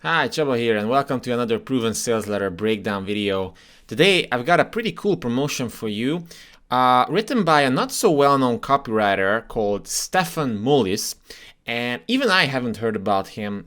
Hi, Csaba here, and welcome to another proven sales letter breakdown video. Today, I've got a pretty cool promotion for you, written by a not so well-known copywriter called Stephen Moulis, and even I haven't heard about him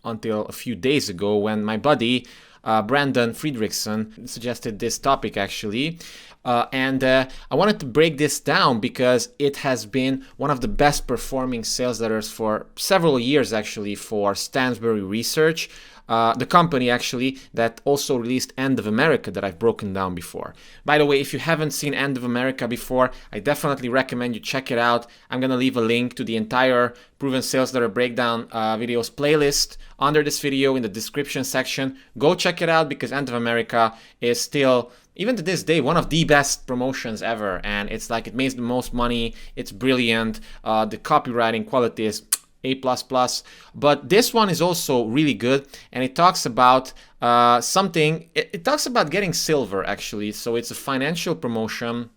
until a few days ago when my buddy Brandon Friedrichsen suggested this topic actually. I wanted to break this down because it has been one of the best performing sales letters for several years actually for Stansberry Research. The company actually that also released End of America that I've broken down before. By the way, if you haven't seen End of America before, I definitely recommend you check it out. I'm going to leave a link to the entire Proven Sales Letter Breakdown videos playlist under this video in the description section. Go check it out because End of America is still, even to this day, one of the best promotions ever, and it's like it makes the most money. It's brilliant. The copywriting quality is A++, but this one is also really good, and it talks about something. It talks about getting silver actually, so it's a financial promotion.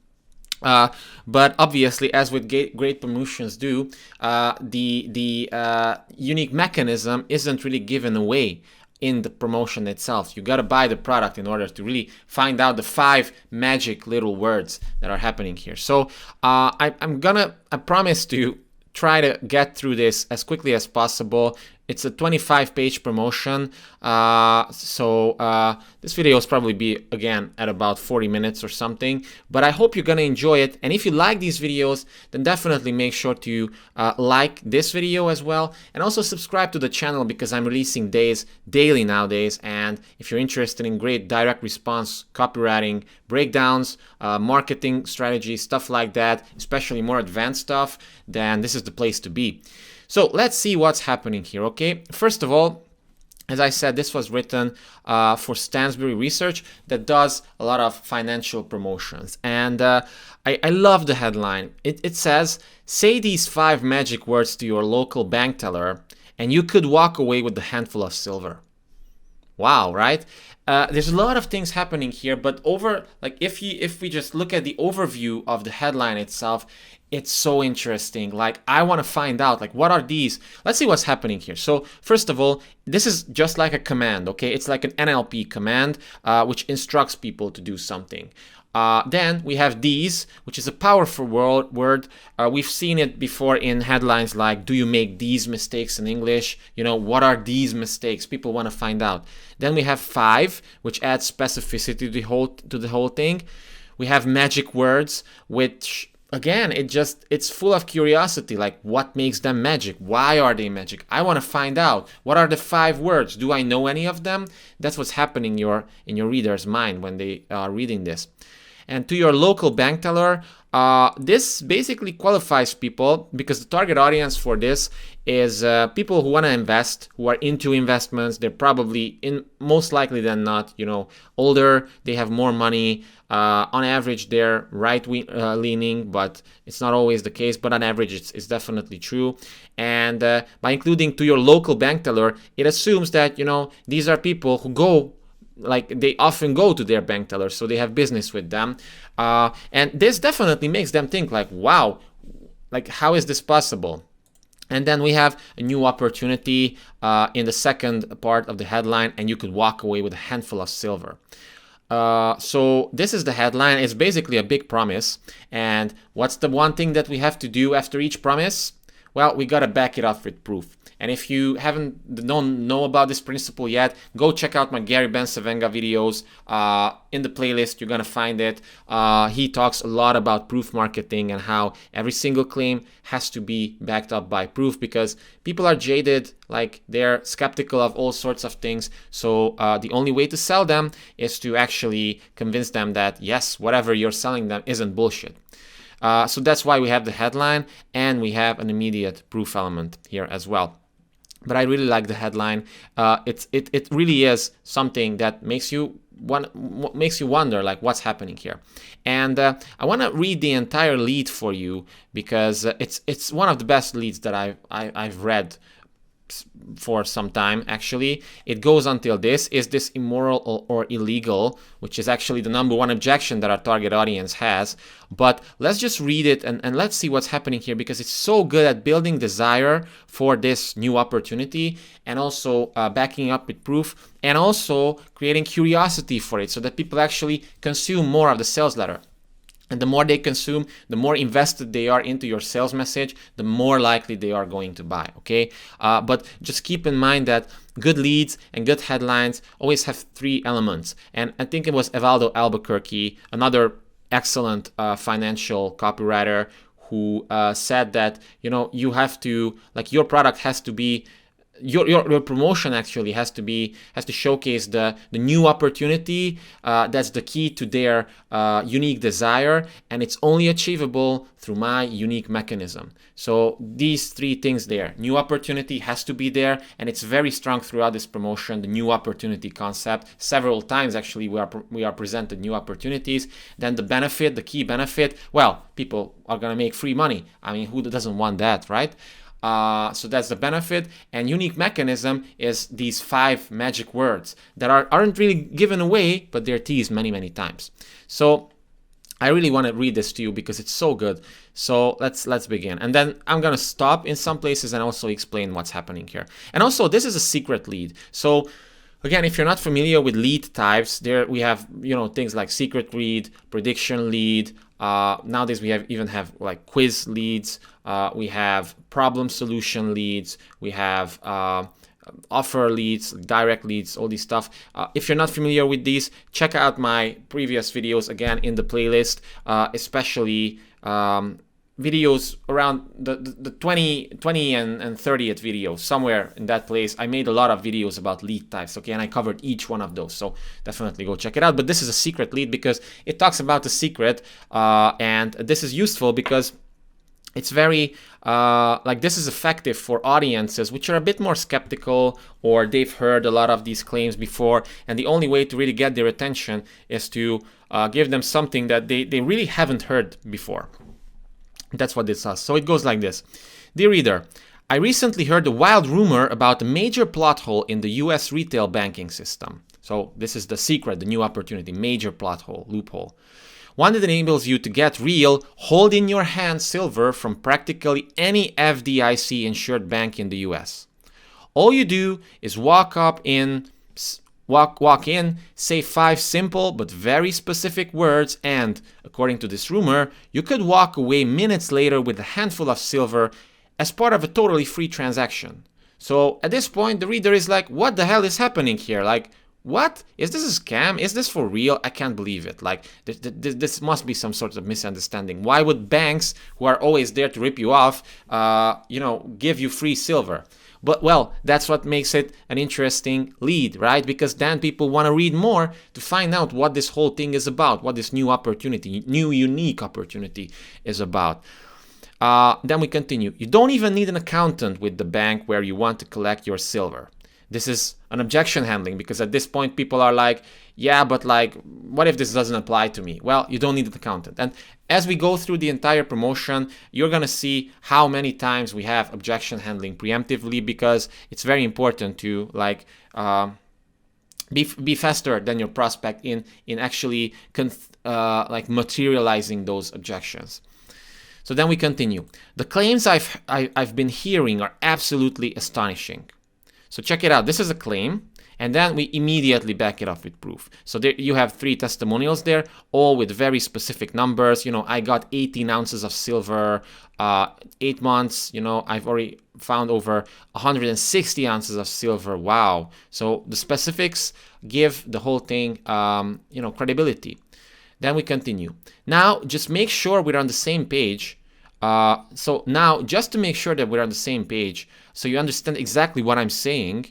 But obviously, as with great promotions do, the unique mechanism isn't really given away in the promotion itself. You got to buy the product in order to really find out the 5 magic little words that are happening here. So I promise to try to get through this as quickly as possible. It's a 25-page promotion, so this video will probably be, again, at about 40 minutes or something, but I hope you're going to enjoy it. And if you like these videos, then definitely make sure to like this video as well, and also subscribe to the channel because I'm releasing daily nowadays. And if you're interested in great direct response copywriting breakdowns, marketing strategies, stuff like that, especially more advanced stuff, then this is the place to be. So let's see what's happening here, okay? First of all, as I said, this was written for Stansberry Research that does a lot of financial promotions. And I love the headline. It says, say these 5 magic words to your local bank teller and you could walk away with a handful of silver. Wow, right? There's a lot of things happening here, but if we just look at the overview of the headline itself, it's so interesting. Like, I want to find out, like, what are these? Let's see what's happening here. So first of all, this is just like a command, okay? It's like an NLP command, which instructs people to do something. Then we have these, which is a powerful word. We've seen it before in headlines like, do you make these mistakes in English? You know, what are these mistakes? People want to find out. Then we have 5, which adds specificity to the whole thing. We have magic words, which, again, it's full of curiosity, like what makes them magic? Why are they magic? I want to find out. What are the 5 words? Do I know any of them? That's what's happening in your reader's mind when they are reading this. And to your local bank teller, this basically qualifies people because the target audience for this is people who want to invest, who are into investments. They're probably, most likely than not, older. They have more money. On average, they're right-leaning, but it's not always the case. But on average, it's definitely true. And by including to your local bank teller, it assumes that these are people who go. Like, they often go to their bank tellers, so they have business with them. And this definitely makes them think like, wow, like, how is this possible? And then we have a new opportunity in the second part of the headline, and you could walk away with a handful of silver. So this is the headline. It's basically a big promise. And what's the one thing that we have to do after each promise? Well, we got to back it up with proof. And if you don't know about this principle yet, go check out my Gary Bensavenga videos. In the playlist, you're going to find it. He talks a lot about proof marketing and how every single claim has to be backed up by proof because people are jaded, like they're skeptical of all sorts of things. So the only way to sell them is to actually convince them that, yes, whatever you're selling them isn't bullshit. So that's why we have the headline and we have an immediate proof element here as well. But I really like the headline. It really is something that makes you wonder like what's happening here. And I want to read the entire lead for you because it's one of the best leads that I've read for some time. Actually, it goes until this: is this immoral or illegal, which is actually the #1 objection that our target audience has. But let's just read it and let's see what's happening here, because it's so good at building desire for this new opportunity, and also backing up with proof, and also creating curiosity for it, so that people actually consume more of the sales letter. And the more they consume, the more invested they are into your sales message, the more likely they are going to buy, okay? But just keep in mind that good leads and good headlines always have 3 elements. And I think it was Evaldo Albuquerque, another excellent financial copywriter, who said that, you know, you have to, like, your product has to be, your promotion actually has to showcase the new opportunity that's the key to their unique desire, and it's only achievable through my unique mechanism. So these 3 things there: new opportunity has to be there, and it's very strong throughout this promotion, the new opportunity concept. Several times actually we are presented new opportunities. Then the benefit, the key benefit, well, people are gonna make free money. I mean, who doesn't want that, right? So that's the benefit. And unique mechanism is these 5 magic words that aren't really given away, but they're teased many, many times. So I really want to read this to you because it's so good. So let's begin. And then I'm going to stop in some places and also explain what's happening here. And also, this is a secret lead. So again, if you're not familiar with lead types, there we have, you know, things like secret lead, prediction lead. Nowadays we even have like quiz leads. We have problem solution leads. We have offer leads, direct leads, all this stuff. If you're not familiar with these, check out my previous videos again in the playlist, especially videos around the 20 and 30th video, somewhere in that place. I made a lot of videos about lead types, okay, and I covered each one of those, so definitely go check it out. But this is a secret lead because it talks about the secret, and this is useful because it's very, like, this is effective for audiences which are a bit more skeptical, or they've heard a lot of these claims before, and the only way to really get their attention is to give them something that they really haven't heard before. That's what this does. So it goes like this. Dear reader, I recently heard a wild rumor about a major plot hole in the US retail banking system. So this is the secret, the new opportunity, major plot hole, loophole. One that enables you to get real, hold in your hand silver from practically any FDIC insured bank in the US. All you do is walk in, say 5 simple but very specific words, and according to this rumor, you could walk away minutes later with a handful of silver as part of a totally free transaction. So at this point, the reader is like, what the hell is happening here? Like, what? Is this a scam? Is this for real? I can't believe it. Like, this must be some sort of misunderstanding. Why would banks, who are always there to rip you off, give you free silver? But, well, that's what makes it an interesting lead, right? Because then people want to read more to find out what this whole thing is about, what this new opportunity, new unique opportunity is about. Then we continue. You don't even need an accountant with the bank where you want to collect your silver. This is an objection handling, because at this point people are like, yeah, but like, what if this doesn't apply to me? Well, you don't need an accountant. And as we go through the entire promotion, you're going to see how many times we have objection handling preemptively, because it's very important to like be faster than your prospect in actually like materializing those objections. So then we continue. The claims I've been hearing are absolutely astonishing. So check it out. This is a claim, and then we immediately back it up with proof. So there you have 3 testimonials there, all with very specific numbers. You know, I got 18 ounces of silver, 8 months. You know, I've already found over 160 ounces of silver. Wow. So the specifics give the whole thing, credibility. Then we continue. Now, just make sure we're on the same page. So now, just to make sure that we're on the same page, so you understand exactly what I'm saying,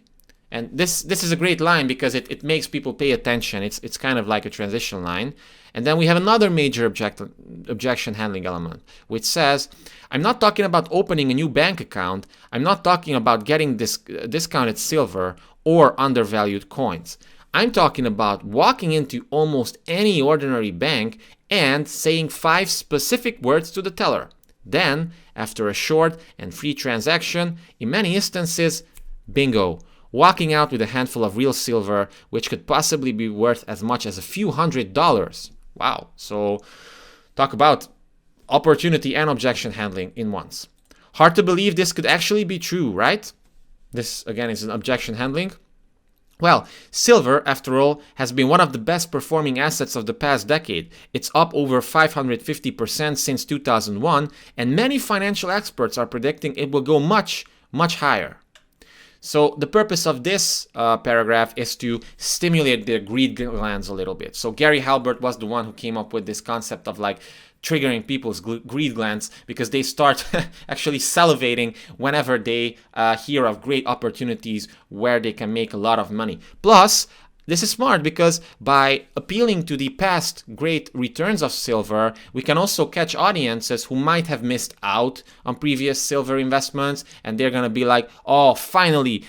and this is a great line because it makes people pay attention. It's kind of like a transition line. And then we have another major objection handling element, which says, I'm not talking about opening a new bank account. I'm not talking about getting this discounted silver or undervalued coins. I'm talking about walking into almost any ordinary bank and saying 5 specific words to the teller. Then, after a short and free transaction, in many instances, Bingo. Walking out with a handful of real silver, which could possibly be worth as much as a few $100s. Wow. So talk about opportunity and objection handling in once. Hard to believe this could actually be true, right? This, again, is an objection handling. Well, silver, after all, has been one of the best performing assets of the past decade. It's up over 550% since 2001, and many financial experts are predicting it will go much, much higher. So the purpose of this paragraph is to stimulate their greed glands a little bit. So Gary Halbert was the one who came up with this concept of like triggering people's greed glands, because they start actually salivating whenever they hear of great opportunities where they can make a lot of money. Plus, this is smart because by appealing to the past great returns of silver, we can also catch audiences who might have missed out on previous silver investments, and they're going to be like, oh, finally,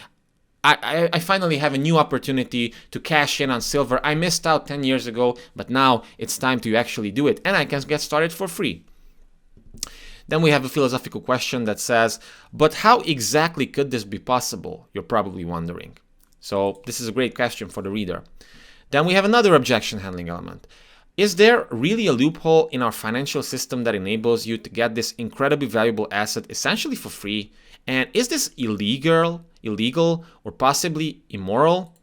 I finally have a new opportunity to cash in on silver. I missed out 10 years ago, but now it's time to actually do it, and I can get started for free. Then we have a philosophical question that says, but how exactly could this be possible? You're probably wondering. So this is a great question for the reader. Then we have another objection handling element. Is there really a loophole in our financial system that enables you to get this incredibly valuable asset essentially for free? And is this illegal, or possibly immoral?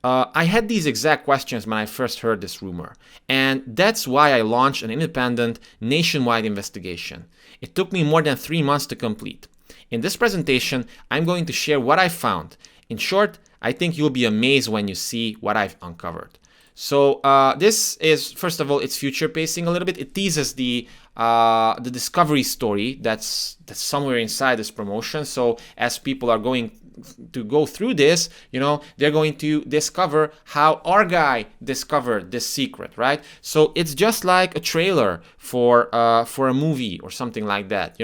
I had these exact questions when I first heard this rumor, and that's why I launched an independent, nationwide investigation. It took me more than 3 months to complete. In this presentation, I'm going to share what I found. In short, I think you'll be amazed when you see what I've uncovered. So this is, first of all, it's future pacing a little bit. It teases the discovery story that's somewhere inside this promotion. So as people are going to go through this, they're going to discover how our guy discovered this secret, right? So it's just like a trailer for a movie or something like that,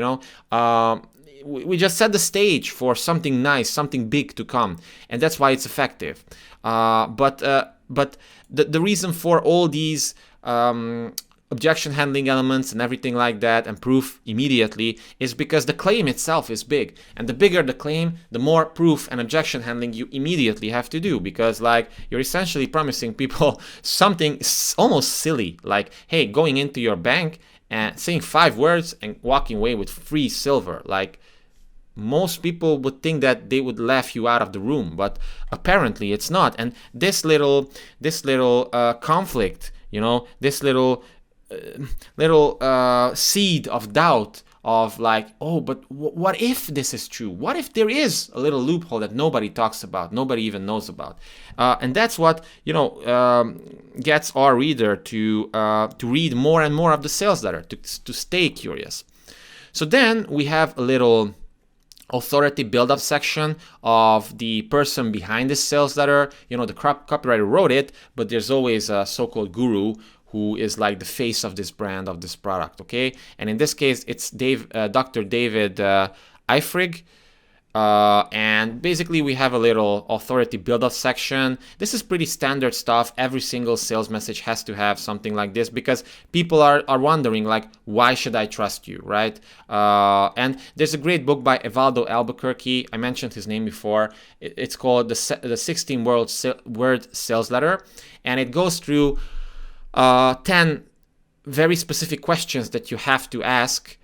we just set the stage for something nice, something big to come, and that's why it's effective. But the reason for all these objection handling elements and everything like that, and proof immediately, is because the claim itself is big, and the bigger the claim, the more proof and objection handling you immediately have to do, because like you're essentially promising people something almost silly, like, hey, going into your bank and saying 5 words and walking away with free silver. Like, most people would think that they would laugh you out of the room, but apparently it's not. And this little conflict, this little seed of doubt of like, oh, but what if this is true? What if there is a little loophole that nobody talks about, nobody even knows about? And that's what gets our reader to read more and more of the sales letter, to stay curious. So then we have a little authority build-up section of the person behind this sales letter. The copywriter wrote it, but there's always a so-called guru who is like the face of this brand, of this product, okay? And in this case, it's Dr. David Eifrig. And basically we have a little authority build-up section. This is pretty standard stuff. Every single sales message has to have something like this, because people are wondering, like, why should I trust you, right? And there's a great book by Evaldo Albuquerque. I mentioned his name before. It's called the 16 Word Sales Letter, and it goes through 10 very specific questions that you have to ask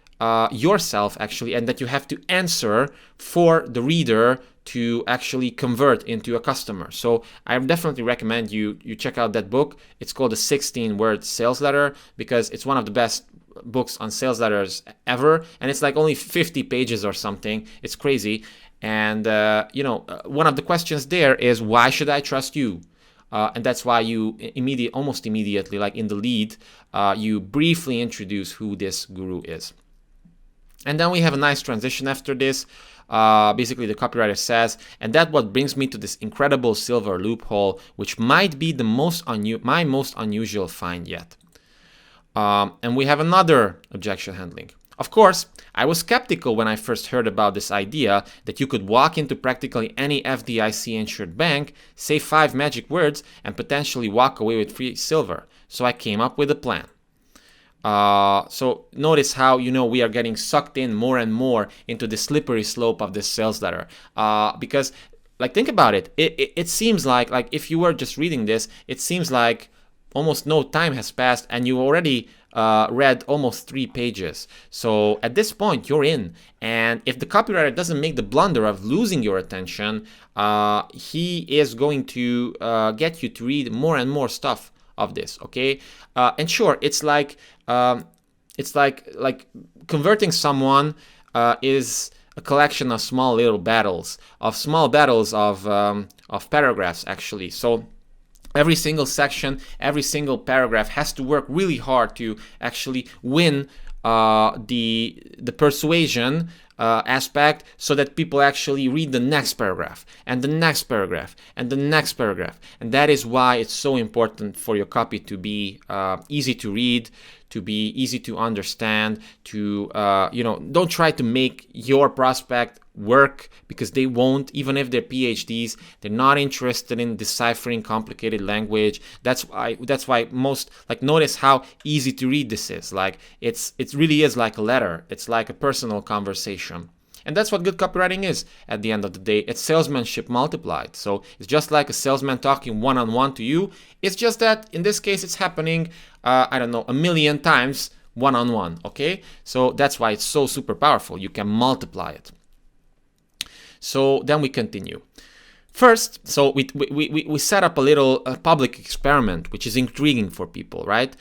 yourself, actually, and that you have to answer for the reader to actually convert into a customer. So I definitely recommend you check out that book. It's called the 16-Word Sales Letter, because it's one of the best books on sales letters ever, and it's like only 50 pages or something. It's crazy. And one of the questions there is, why should I trust you? And that's why you almost immediately, like in the lead, you briefly introduce who this guru is. And then we have a nice transition after this. Basically, the copywriter says, and that what brings me to this incredible silver loophole, which might be the my most unusual find yet. And we have another objection handling. Of course, I was skeptical when I first heard about this idea that you could walk into practically any FDIC-insured bank, say 5 magic words, and potentially walk away with free silver. So I came up with a plan. So notice how, we are getting sucked in more and more into the slippery slope of this sales letter. Because, like, think about it. It seems like if you were just reading this, it seems like almost no time has passed and you already read almost 3 pages. So at this point, you're in. And if the copywriter doesn't make the blunder of losing your attention, he is going to get you to read more and more stuff of this. Okay, and sure, it's like converting someone is a collection of small little battles, of paragraphs actually. So every single section, every single paragraph has to work really hard to actually win the persuasion aspect, so that people actually read the next paragraph and the next paragraph and the next paragraph. And that is why it's so important for your copy to be easy to read, to be easy to understand, to don't try to make your prospect work, because they won't. Even if they're PhDs, they're not interested in deciphering complicated language. That's why most, notice how easy to read this is. It really is like a letter. It's like a personal conversation. And that's what good copywriting is at the end of the day. It's salesmanship multiplied. So it's just like a salesman talking one-on-one to you. It's just that in this case, it's happening, a million times one-on-one, okay? So that's why it's so super powerful. You can multiply it. So then we continue. First, so we set up a little public experiment, which is intriguing for people, right?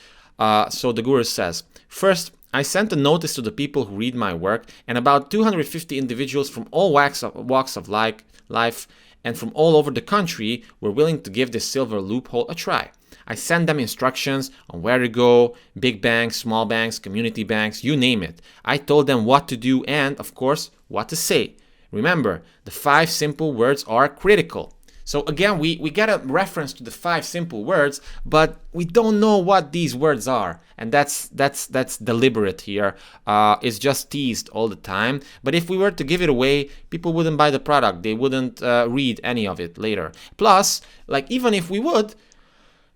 So the guru says, first, I sent a notice to the people who read my work, and about 250 individuals from all walks of life and from all over the country were willing to give this silver loophole a try. I sent them instructions on where to go, big banks, small banks, community banks, you name it. I told them what to do and, of course, what to say. Remember, the 5 simple words are critical. So again, we get a reference to the 5 simple words, but we don't know what these words are. And that's deliberate here. It's just teased all the time. But if we were to give it away, people wouldn't buy the product. They wouldn't read any of it later. Plus, even if we would,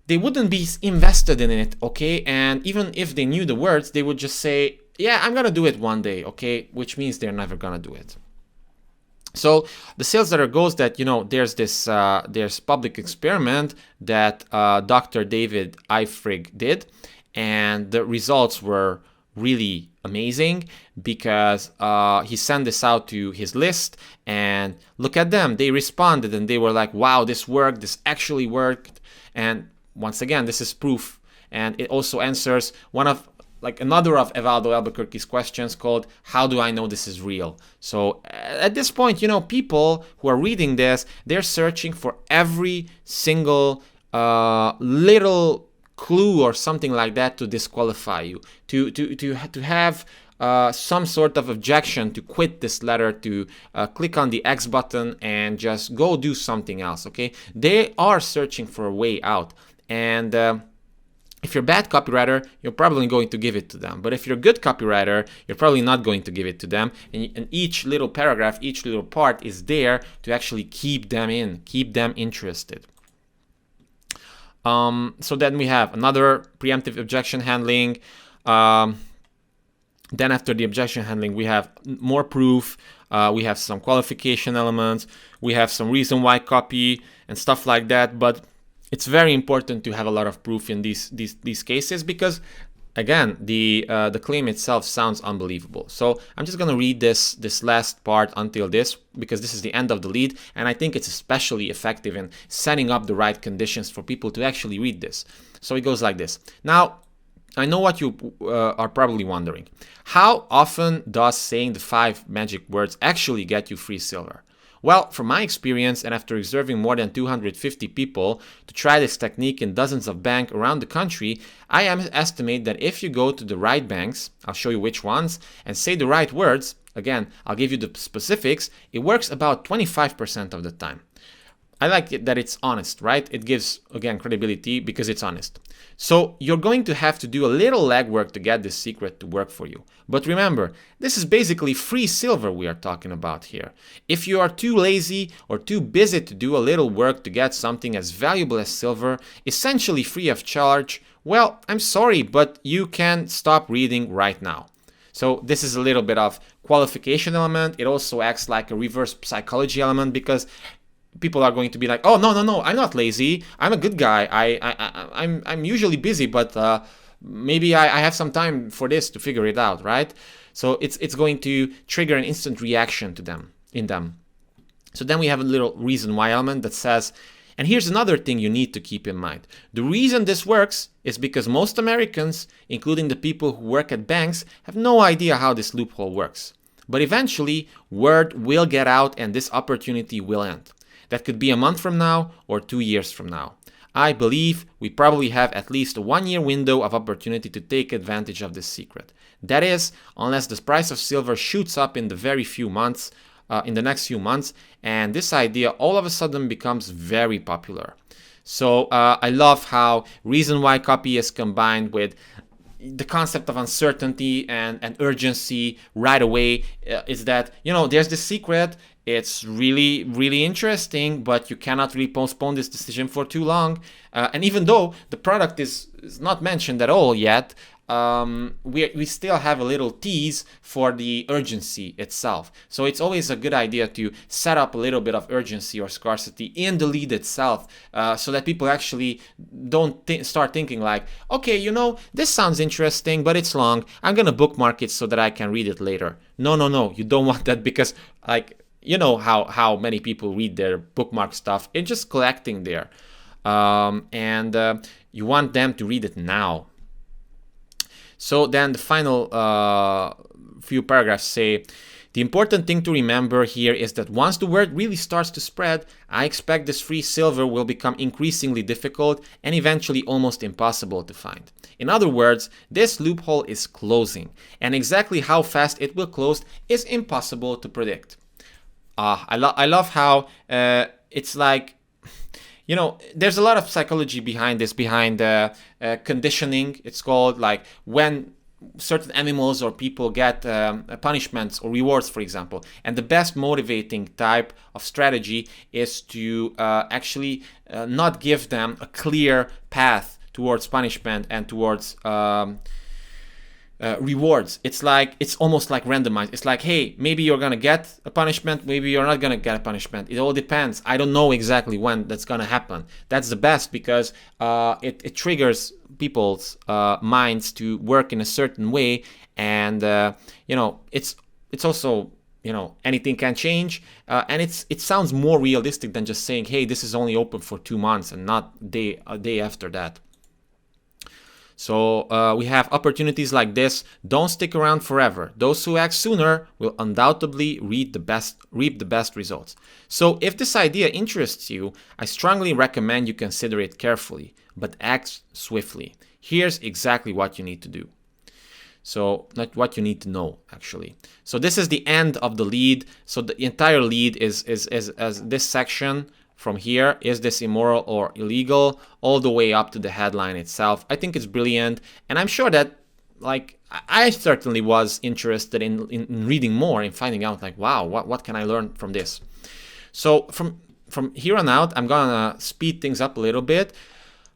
they wouldn't be invested in it, okay? And even if they knew the words, they would just say, yeah, I'm gonna do it one day, okay? Which means they're never gonna do it. So the sales letter goes that, there's public experiment that Dr. David Eifrig did, and the results were really amazing because he sent this out to his list, and look at them, they responded and they were like, wow, this worked, this actually worked. And once again, this is proof, and it also answers another of Evaldo Albuquerque's questions called, how do I know this is real? So at this point, people who are reading this, they're searching for every single little clue or something like that to disqualify you, to have some sort of objection, to quit this letter, to click on the X button and just go do something else, okay? They are searching for a way out. And if you're a bad copywriter, you're probably going to give it to them. But if you're a good copywriter, you're probably not going to give it to them. And each little paragraph, each little part is there to actually keep them interested. So then we have another preemptive objection handling. Then after the objection handling, we have more proof. We have some qualification elements. We have some reason why copy and stuff like that. But it's very important to have a lot of proof in these cases because, again, the claim itself sounds unbelievable. So I'm just going to read this last part until this, because this is the end of the lead, and I think it's especially effective in setting up the right conditions for people to actually read this. So it goes like this. Now, I know what you are probably wondering. How often does saying the 5 magic words actually get you free silver? Well, from my experience and after observing more than 250 people to try this technique in dozens of banks around the country, I estimate that if you go to the right banks, I'll show you which ones, and say the right words, again, I'll give you the specifics, it works about 25% of the time. I like it that it's honest, right? It gives, again, credibility because it's honest. So you're going to have to do a little legwork to get this secret to work for you. But remember, this is basically free silver we are talking about here. If you are too lazy or too busy to do a little work to get something as valuable as silver, essentially free of charge, Well, I'm sorry, but you can stop reading right now. So this is a little bit of qualification element. It also acts like a reverse psychology element, because people are going to be like, oh, no, I'm not lazy. I'm a good guy. I'm usually busy, but maybe I have some time for this to figure it out, right? So it's going to trigger an instant reaction to them in them. So then we have a little reason why element that says, and here's another thing you need to keep in mind. The reason this works is because most Americans, including the people who work at banks, have no idea how this loophole works. But eventually, word will get out and this opportunity will end. That could be a month from now or 2 years from now. I believe we probably have at least a 1-year window of opportunity to take advantage of this secret. That is, unless the price of silver shoots up in the next few months, and this idea all of a sudden becomes very popular. So I love how reason why copy is combined with the concept of uncertainty and urgency right away. Is that, there's this secret. It's really, really interesting, but you cannot really postpone this decision for too long. And even though the product is not mentioned at all yet, we still have a little tease for the urgency itself. So it's always a good idea to set up a little bit of urgency or scarcity in the lead itself, so that people actually don't start thinking like, okay, this sounds interesting, but it's long. I'm gonna bookmark it so that I can read it later. No, you don't want that, because how many people read their bookmark stuff. It's just collecting there, and you want them to read it now. So then the final few paragraphs say, the important thing to remember here is that once the word really starts to spread, I expect this free silver will become increasingly difficult and eventually almost impossible to find. In other words, this loophole is closing, and exactly how fast it will close is impossible to predict. I love how it's like, there's a lot of psychology behind this, behind conditioning. It's called, like, when certain animals or people get punishments or rewards, for example. And the best motivating type of strategy is to actually not give them a clear path towards punishment and towards rewards. It's almost like randomized. It's like, hey, maybe you're gonna get a punishment, maybe you're not gonna get a punishment. It all depends. I don't know exactly when that's gonna happen. That's the best, because it triggers people's minds to work in a certain way, and it's also, anything can change, and it sounds more realistic than just saying, hey, this is only open for 2 months and not a day after that. So we have opportunities like this. Don't stick around forever. Those who act sooner will undoubtedly reap the best results. So if this idea interests you, I strongly recommend you consider it carefully, but act swiftly. Here's exactly what you need to do. So not what you need to know, actually. So this is the end of the lead. So the entire lead is this section. From here, is this immoral or illegal, all the way up to the headline itself. I think it's brilliant, and I'm sure that, like, I certainly was interested in reading more and finding out, like, wow, what can I learn from this? So from here on out, I'm gonna speed things up a little bit,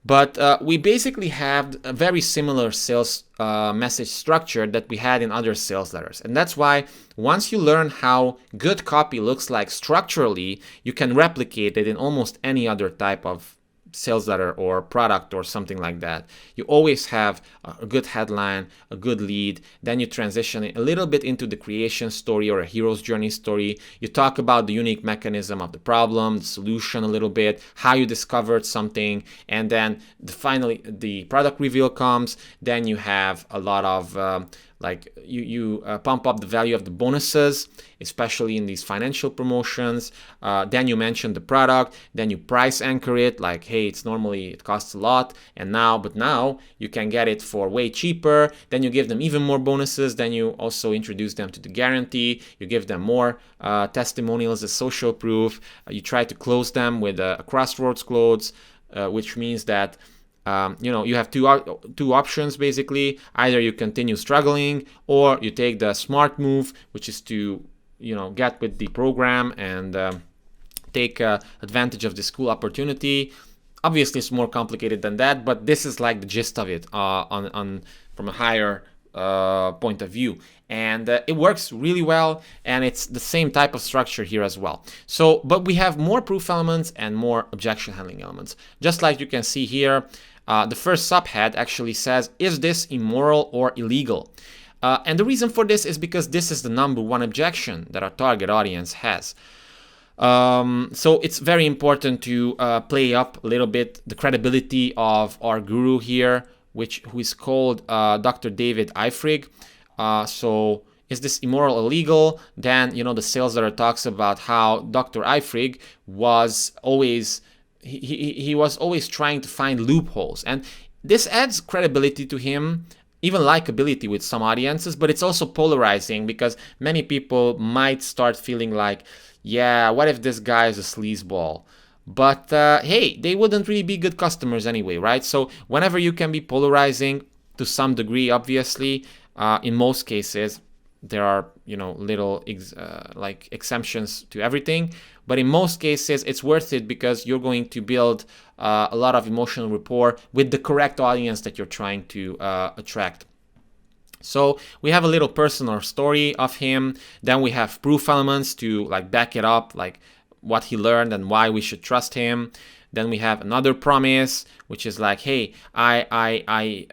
but we basically have a very similar sales message structure that we had in other sales letters. And that's why once you learn how good copy looks like structurally, you can replicate it in almost any other type of sales letter or product or something like that. You always have a good headline, a good lead, then you transition a little bit into the creation story or a hero's journey story. You talk about the unique mechanism of the problem, the solution a little bit, how you discovered something, and then finally the product reveal comes. Then you have a lot of you pump up the value of the bonuses, especially in these financial promotions. Then you mention the product, then you price anchor it, like, hey, it costs a lot, and now you can get it for way cheaper. Then you give them even more bonuses. Then you also introduce them to the guarantee. You give them more testimonials as social proof. You try to close them with a crossroads close, which means that you have two options basically. Either you continue struggling, or you take the smart move, which is to get with the program and take advantage of this cool opportunity. Obviously, it's more complicated than that, but this is like the gist of it from a higher point of view. And it works really well, and it's the same type of structure here as well. So, but we have more proof elements and more objection handling elements. Just like you can see here, the first subhead actually says, is this immoral or illegal? And the reason for this is because this is the #1 objection that our target audience has. So it's very important to play up a little bit the credibility of our guru here, who is called Dr. David Eifrig. So is this immoral, illegal? Then, you know, the sales letter talks about how Dr. Eifrig was always, he was always trying to find loopholes. And this adds credibility to him, even likability with some audiences, but it's also polarizing because many people might start feeling like, yeah, what if this guy is a sleazeball? But hey, they wouldn't really be good customers anyway, right? So whenever you can be polarizing to some degree, obviously, in most cases, there are, you know, little like exemptions to everything. But in most cases, it's worth it because you're going to build a lot of emotional rapport with the correct audience that you're trying to attract. So we have a little personal story of him. Then we have proof elements to like back it up, like what he learned and why we should trust him. Then we have another promise, which is like, hey, I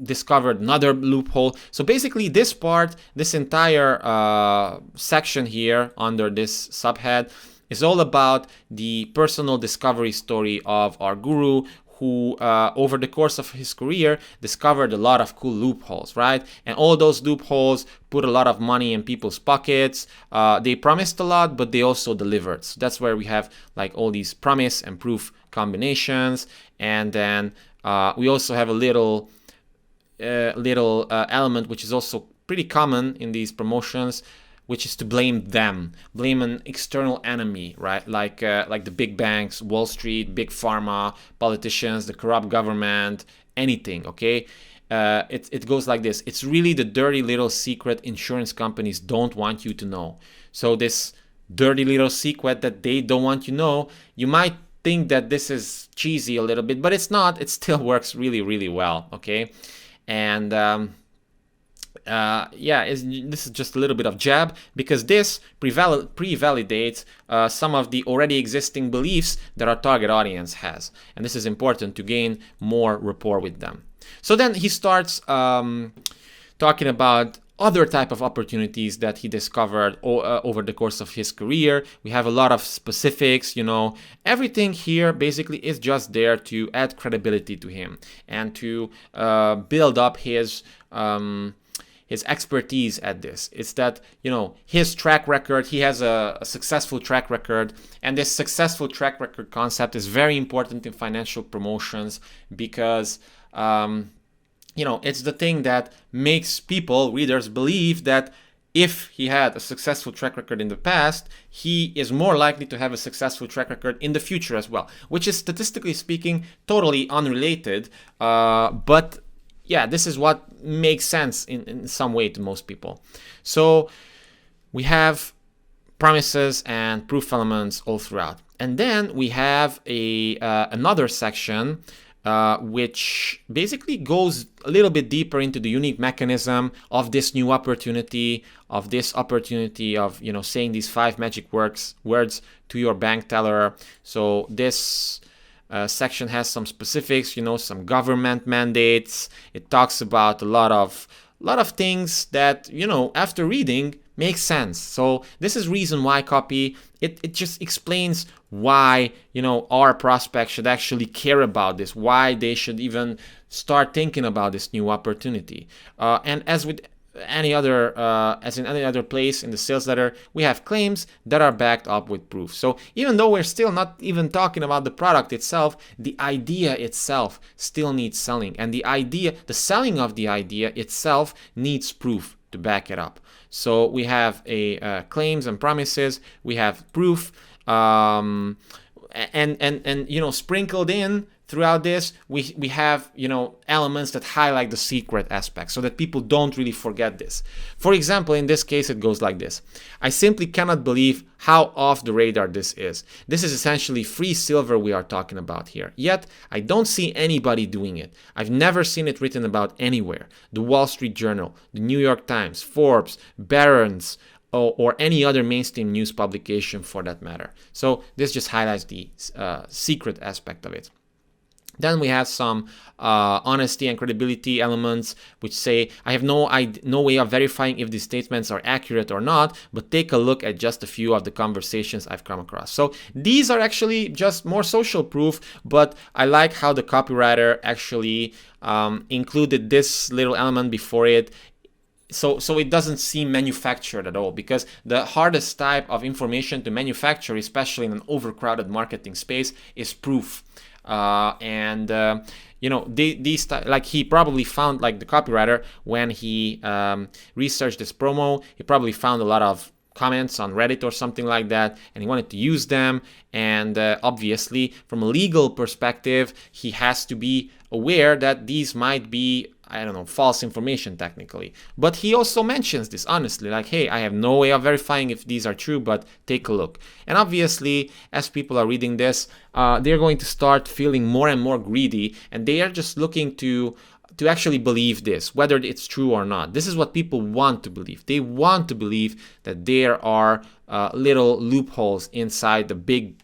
discovered another loophole. So basically this part, this entire section here under this subhead is all about the personal discovery story of our guru, who over the course of his career discovered a lot of cool loopholes, right? And all those loopholes put a lot of money in people's pockets. They promised a lot, but they also delivered. So that's where we have like all these promise and proof combinations. And then we also have a little element which is also pretty common in these promotions, which is to blame them, blame an external enemy, right? Like the big banks, Wall Street, big pharma, politicians, the corrupt government, anything, okay? It goes like this. It's really the dirty little secret insurance companies don't want you to know. So this dirty little secret that they don't want you to know, you might think that this is cheesy a little bit, but it's not. It still works really, really well, okay? And this is just a little bit of jab, because this pre-validates some of the already existing beliefs that our target audience has. And this is important to gain more rapport with them. So then he starts talking about other type of opportunities that he discovered over the course of his career. We have a lot of specifics, you know. Everything here basically is just there to add credibility to him and to build up his expertise at this. It's that, you know, his track record, he has a successful track record, and this successful track record concept is very important in financial promotions because you know, it's the thing that makes people, readers, believe that if he had a successful track record in the past, he is more likely to have a successful track record in the future as well, which is statistically speaking totally unrelated, but yeah, this is what makes sense in some way to most people. So we have promises and proof elements all throughout. And then we have another section which basically goes a little bit deeper into the unique mechanism of this new opportunity, of you know, saying these 5 magic words to your bank teller. So this section has some specifics, you know, some government mandates. It talks about a lot of things that, you know, after reading makes sense. So this is reason why copy, it just explains why, you know, our prospects should actually care about this, why they should even start thinking about this new opportunity. And as with any other, as in any other place in the sales letter, we have claims that are backed up with proof. So even though we're still not even talking about the product itself, the idea itself still needs selling, and the selling of the idea itself needs proof to back it up. So we have claims and promises, we have proof. and you know, sprinkled in throughout this, we have, you know, elements that highlight the secret aspects so that people don't really forget this. For example, in this case, it goes like this. I simply cannot believe how off the radar this is. This is essentially free silver we are talking about here. Yet, I don't see anybody doing it. I've never seen it written about anywhere. The Wall Street Journal, the New York Times, Forbes, Barron's, or any other mainstream news publication for that matter. So this just highlights the secret aspect of it. Then we have some honesty and credibility elements, which say, I have no way of verifying if these statements are accurate or not, but take a look at just a few of the conversations I've come across. So these are actually just more social proof, but I like how the copywriter actually included this little element before it. So it doesn't seem manufactured at all, because the hardest type of information to manufacture, especially in an overcrowded marketing space, is proof. You know, these like he probably found, like the copywriter, when he researched this promo, he probably found a lot of comments on Reddit or something like that, and he wanted to use them. And obviously, from a legal perspective, he has to be aware that these might be, I don't know, false information technically. But he also mentions this honestly, like, hey, I have no way of verifying if these are true, but take a look. And obviously, as people are reading this, they're going to start feeling more and more greedy, and they are just looking to actually believe this, whether it's true or not. This is what people want to believe. They want to believe that there are little loopholes inside the big,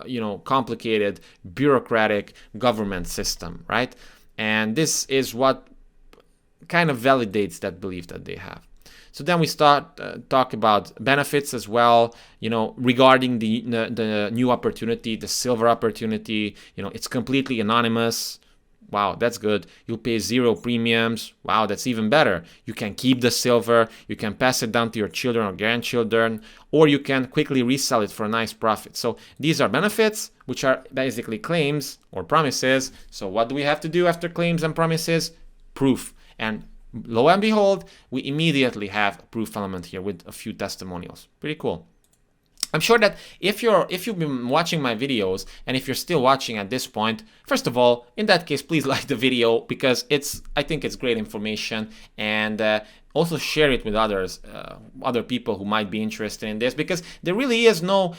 you know, complicated, bureaucratic government system, right? And this is what kind of validates that belief that they have. So then we start talk about benefits as well, you know, regarding the new opportunity, the silver opportunity. You know, it's completely anonymous. Wow, that's good. You'll pay 0 premiums. Wow, that's even better. You can keep the silver. You can pass it down to your children or grandchildren, or you can quickly resell it for a nice profit. So these are benefits, which are basically claims or promises. So what do we have to do after claims and promises? Proof. And lo and behold, we immediately have a proof element here with a few testimonials. Pretty cool. I'm sure that if you've been watching my videos, and if you're still watching at this point, first of all, in that case, please like the video, because I think it's great information, and also share it with others, other people who might be interested in this, because there really is no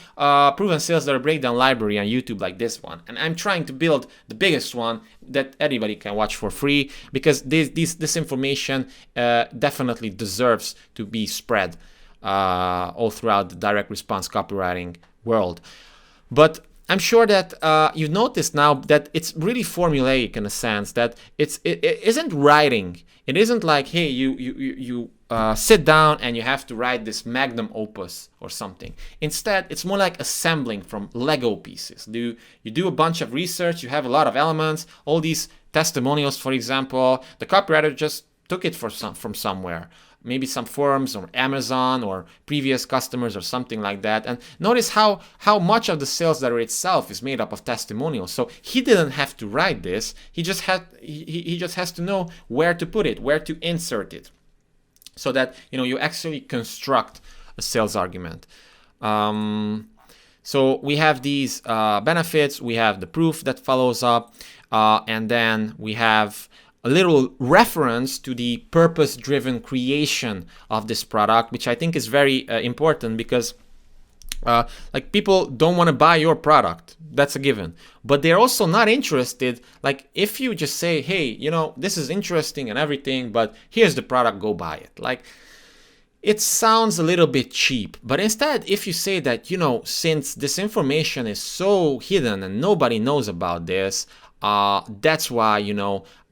proven sales letter breakdown library on YouTube like this one, and I'm trying to build the biggest one that anybody can watch for free, because this information definitely deserves to be spread all throughout the direct response copywriting world. But I'm sure that you've noticed now that it's really formulaic in a sense, that it isn't writing. It isn't like, hey, you sit down and you have to write this magnum opus or something. Instead, it's more like assembling from Lego pieces. You do a bunch of research, you have a lot of elements, all these testimonials, for example. The copywriter just took it from somewhere. Maybe some forums or Amazon or previous customers or something like that. And notice how much of the sales letter itself is made up of testimonials. So he didn't have to write this. He just has to know where to put it, where to insert it, so that you actually construct a sales argument. So we have these benefits. We have the proof that follows up, and then we have a little reference to the purpose-driven creation of this product, which I think is very important, because like, people don't want to buy your product. That's a given. But they're also not interested, like, if you just say, hey, this is interesting and everything, but here's the product, go buy it. Like, it sounds a little bit cheap. But instead, if you say that, since this information is so hidden and nobody knows about this, that's why,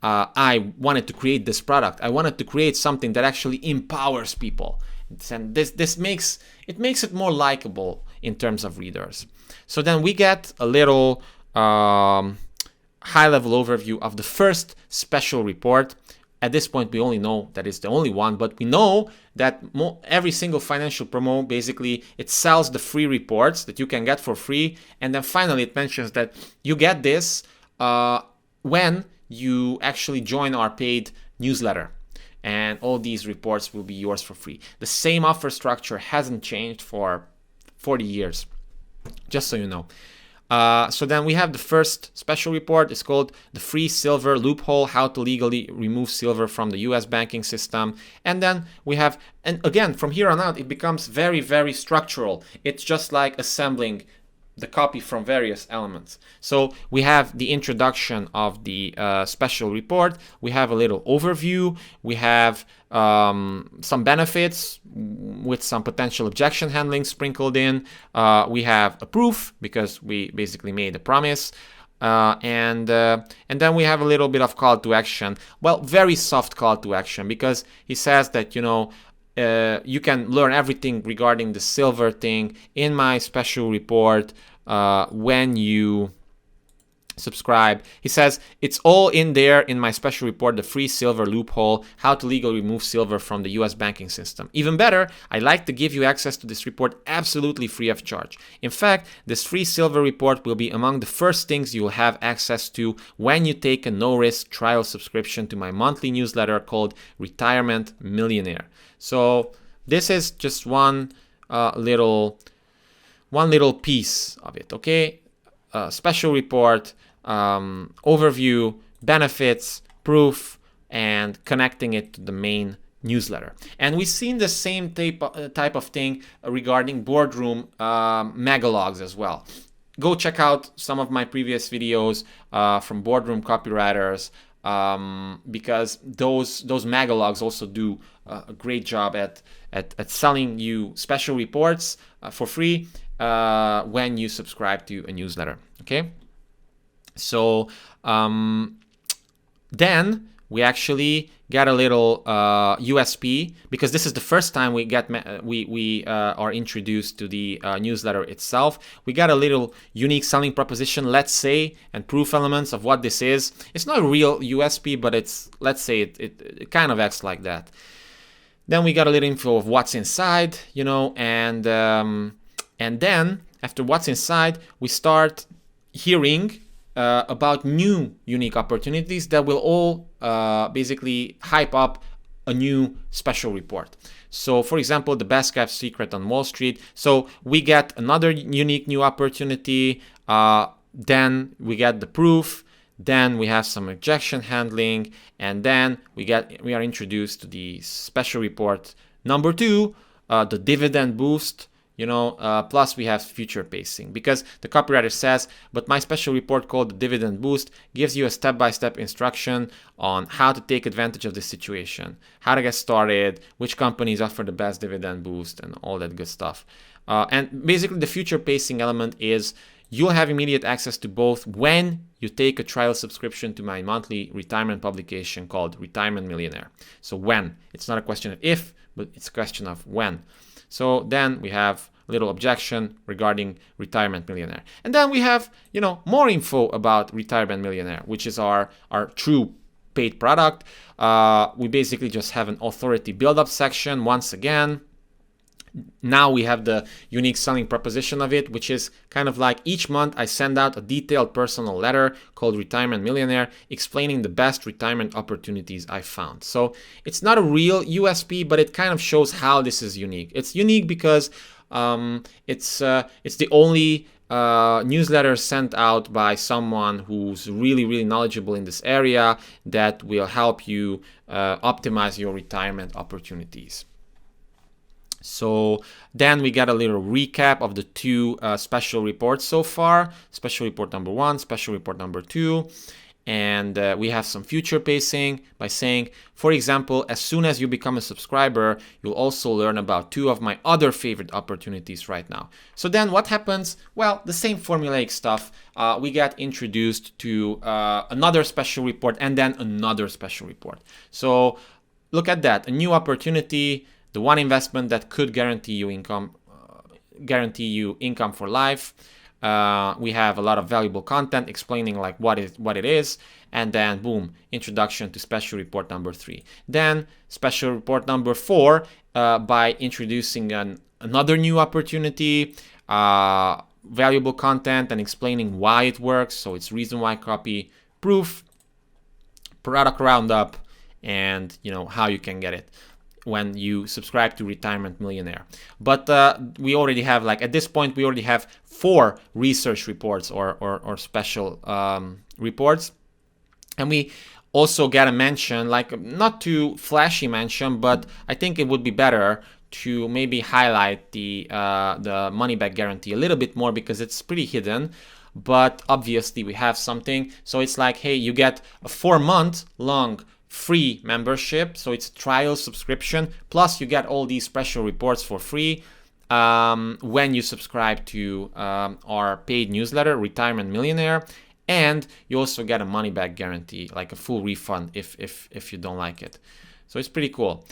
I wanted to create this product. I wanted to create something that actually empowers people. And this makes it more likable in terms of readers. So then we get a little high-level overview of the first special report. At this point, we only know that it's the only one, but we know that every single financial promo, basically, it sells the free reports that you can get for free. And then finally, it mentions that you get this when you actually join our paid newsletter, and all these reports will be yours for free. The same offer structure hasn't changed for 40 years, just so you know. So then we have the first special report. It's called the Free Silver Loophole, How to Legally Remove Silver from the US Banking System. And then we have, and again, from here on out, it becomes very, very structural. It's just like assembling the copy from various elements. So we have the introduction of the special report. We have a little overview. We have some benefits with some potential objection handling sprinkled in. We have a proof because we basically made a promise. And then we have a little bit of call to action. Well, very soft call to action, because he says that, you know, you can learn everything regarding the silver thing in my special report when you subscribe. He says it's all in there in my special report, the Free Silver Loophole, How to Legally Remove Silver from the US Banking System. Even better, I like to give you access to this report absolutely free of charge. In fact, this Free Silver report will be among the first things you will have access to when you take a no-risk trial subscription to my monthly newsletter called Retirement Millionaire. So this is just one little piece of it, okay? Special report, overview, benefits, proof, and connecting it to the main newsletter. And we've seen the same type of thing regarding boardroom megalogs as well. Go check out some of my previous videos from boardroom copywriters, because those megalogs also do a great job at selling you special reports for free when you subscribe to a newsletter. Okay, so then we actually get a little USP, because this is the first time we are introduced to the newsletter itself. We got a little unique selling proposition, let's say, and proof elements of what this is. It's not a real USP, but it's, let's say, it kind of acts like that. Then we got a little info of what's inside, you know, and then after what's inside, we start hearing about new unique opportunities that will all basically hype up a new special report. So, for example, the best kept secret on Wall Street. So we get another unique new opportunity. Then we get the proof. Then we have some objection handling, and then we are introduced to the special report number 2, the dividend boost. You know, plus we have future pacing, because the copywriter says, but my special report called the Dividend Boost gives you a step-by-step instruction on how to take advantage of this situation, how to get started, which companies offer the best dividend boost, and all that good stuff. And basically the future pacing element is you'll have immediate access to both when you take a trial subscription to my monthly retirement publication called Retirement Millionaire. So when, it's not a question of if, but it's a question of when. So then we have a little objection regarding Retirement Millionaire. And then we have, you know, more info about Retirement Millionaire, which is our true paid product. We basically just have an authority build-up section once again. Now we have the unique selling proposition of it, which is kind of like each month I send out a detailed personal letter called Retirement Millionaire explaining the best retirement opportunities I found. So it's not a real USP, but it kind of shows how this is unique. It's unique because it's the only newsletter sent out by someone who's really, really knowledgeable in this area that will help you optimize your retirement opportunities. So then we got a little recap of the 2 special reports so far, special report number 1, special report number 2. And we have some future pacing by saying, for example, as soon as you become a subscriber, you'll also learn about 2 of my other favorite opportunities right now. So then what happens? Well, the same formulaic stuff. We get introduced to another special report and then another special report. So look at that, a new opportunity, the one investment that could guarantee you income for life. We have a lot of valuable content explaining like what it is, and then boom, introduction to special report number 3. Then special report number 4 by introducing another new opportunity, valuable content, and explaining why it works. So it's reason why copy, proof, product roundup, and you know how you can get it. when you subscribe to Retirement Millionaire. But we already have, like, at this point, we already have 4 research reports or special reports. And we also get a mention, like not too flashy mention, but I think it would be better to maybe highlight the money back guarantee a little bit more, because it's pretty hidden. But obviously we have something. So it's like, hey, you get a 4-month long free membership, so it's trial subscription, plus you get all these special reports for free when you subscribe to our paid newsletter, Retirement Millionaire. And you also get a money back guarantee, like a full refund if you don't like it. So it's pretty cool.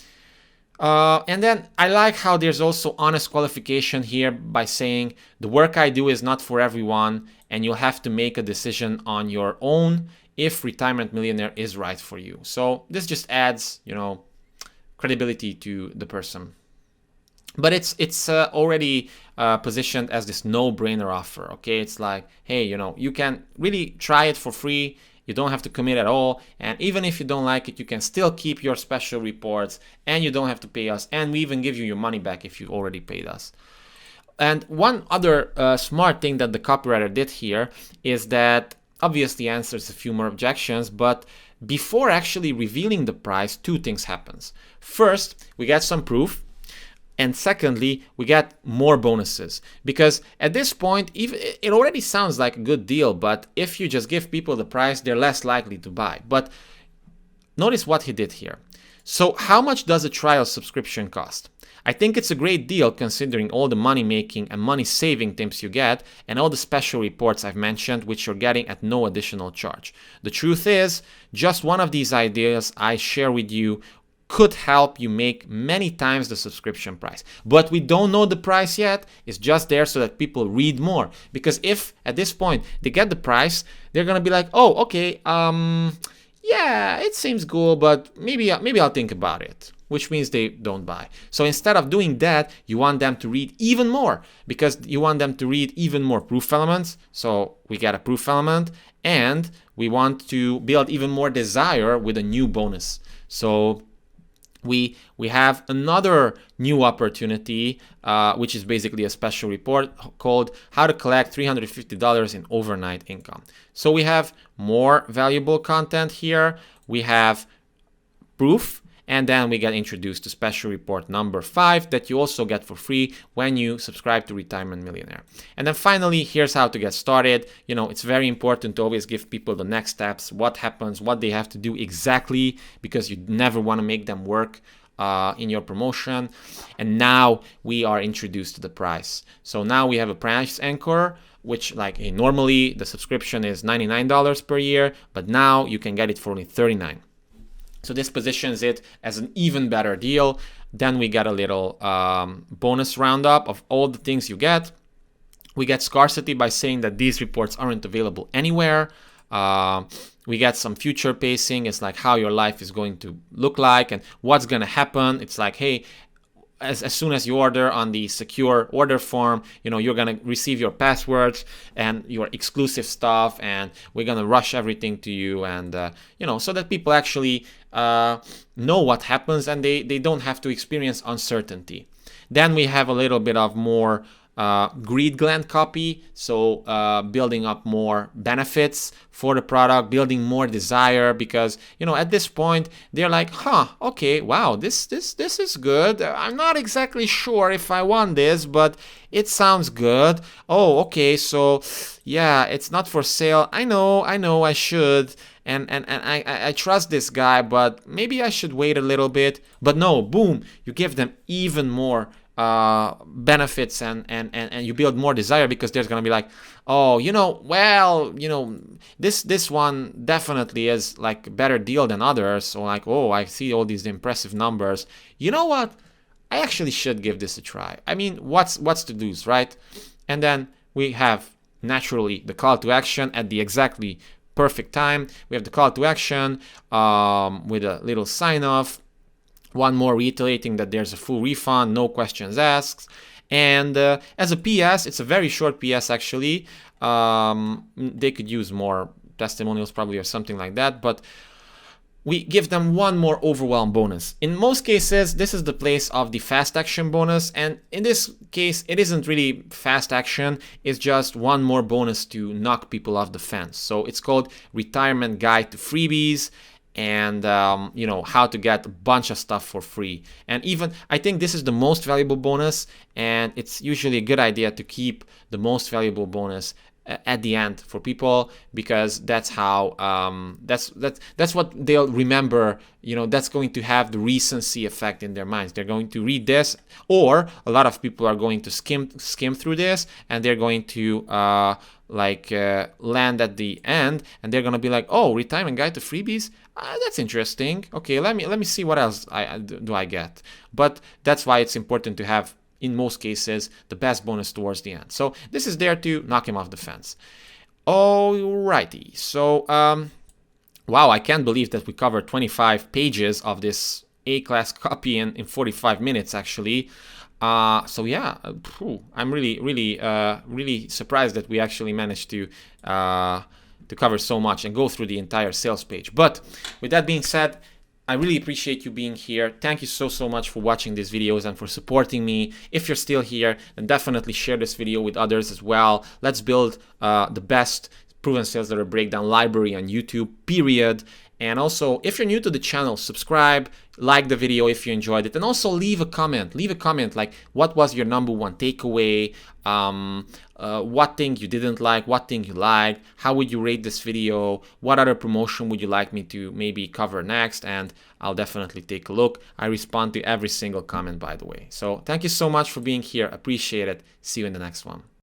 And then I like how there's also honest qualification here by saying the work I do is not for everyone, and you'll have to make a decision on your own if Retirement Millionaire is right for you. So this just adds, credibility to the person. But it's already positioned as this no-brainer offer. Okay, it's like, hey, you can really try it for free. You don't have to commit at all, and even if you don't like it, you can still keep your special reports, and you don't have to pay us, and we even give you your money back if you already paid us. And one other smart thing that the copywriter did here is that obviously answers a few more objections, but before actually revealing the price, 2 things happens. First, we get some proof. And secondly, we get more bonuses, because at this point, it already sounds like a good deal, but if you just give people the price, they're less likely to buy. But notice what he did here. So how much does a trial subscription cost? I think it's a great deal considering all the money making and money saving tips you get and all the special reports I've mentioned, which you're getting at no additional charge. The truth is, just one of these ideas I share with you could help you make many times the subscription price. But we don't know the price yet. It's just there so that people read more. Because if at this point they get the price, they're gonna be like, oh, okay, yeah, it seems cool, but maybe I'll think about it, which means they don't buy. So instead of doing that, you want them to read even more, because you want them to read even more proof elements. So we get a proof element, and we want to build even more desire with a new bonus. So we have another new opportunity, which is basically a special report called How to Collect $350 in Overnight Income. So we have more valuable content here. We have proof, and then we get introduced to special report number 5 that you also get for free when you subscribe to Retirement Millionaire. And then finally, here's how to get started. It's very important to always give people the next steps, what happens, what they have to do exactly, because you never want to make them work in your promotion. And now we are introduced to the price. So now we have a price anchor, which normally the subscription is $99 per year, but now you can get it for only $39. So this positions it as an even better deal. Then we get a little bonus roundup of all the things you get. We get scarcity by saying that these reports aren't available anywhere. We get some future pacing. It's like how your life is going to look like and what's going to happen. It's like, hey, as soon as you order on the secure order form, you're going to receive your passwords and your exclusive stuff, and we're going to rush everything to you, and so that people actually know what happens and they don't have to experience uncertainty. Then we have a little bit of more greed gland copy, so building up more benefits for the product, building more desire, because at this point they're like, okay, wow, this is good. I'm not exactly sure if I want this, but it sounds good. Oh, okay, so yeah, it's not for sale. I know I should, and I trust this guy, but maybe I should wait a little bit. But no, boom, you give them even more benefits and you build more desire, because there's gonna be like, oh, this one definitely is like a better deal than others. So like, oh, I see all these impressive numbers. You know what? I actually should give this a try. I mean, what's to lose, right? And then we have naturally the call to action at the exactly perfect time. We have the call to action with a little sign off. One more reiterating that there's a full refund, no questions asked. And as a PS, it's a very short PS actually. They could use more testimonials probably or something like that. But we give them one more overwhelm bonus. In most cases, this is the place of the fast action bonus, and in this case, it isn't really fast action, it's just one more bonus to knock people off the fence. So it's called Retirement Guide to Freebies, and you know, how to get a bunch of stuff for free. And even I think this is the most valuable bonus, and it's usually a good idea to keep the most valuable bonus at the end for people, because that's how that's what they'll remember. You know, that's going to have the recency effect in their minds. They're going to read this, or a lot of people are going to skim through this, and they're going to land at the end, and they're gonna be like, oh, Retirement Guide to Freebies, that's interesting. Okay, let me see what else do I get. But that's why it's important to have, in most cases, the best bonus towards the end. So this is there to knock him off the fence. Alrighty, so wow, I can't believe that we covered 25 pages of this A-class copy in 45 minutes actually. So yeah, I'm really surprised that we actually managed to cover so much and go through the entire sales page. But with that being said, I really appreciate you being here. Thank you so much for watching these videos and for supporting me. If you're still here, then definitely share this video with others as well. Let's build the best proven sales letter breakdown library on YouTube, period. And also, if you're new to the channel, subscribe, like the video if you enjoyed it, and also leave a comment. Leave a comment like, what was your #1 takeaway? What thing you didn't like? What thing you liked? How would you rate this video? What other promotion would you like me to maybe cover next? And I'll definitely take a look. I respond to every single comment, by the way. So thank you so much for being here. Appreciate it. See you in the next one.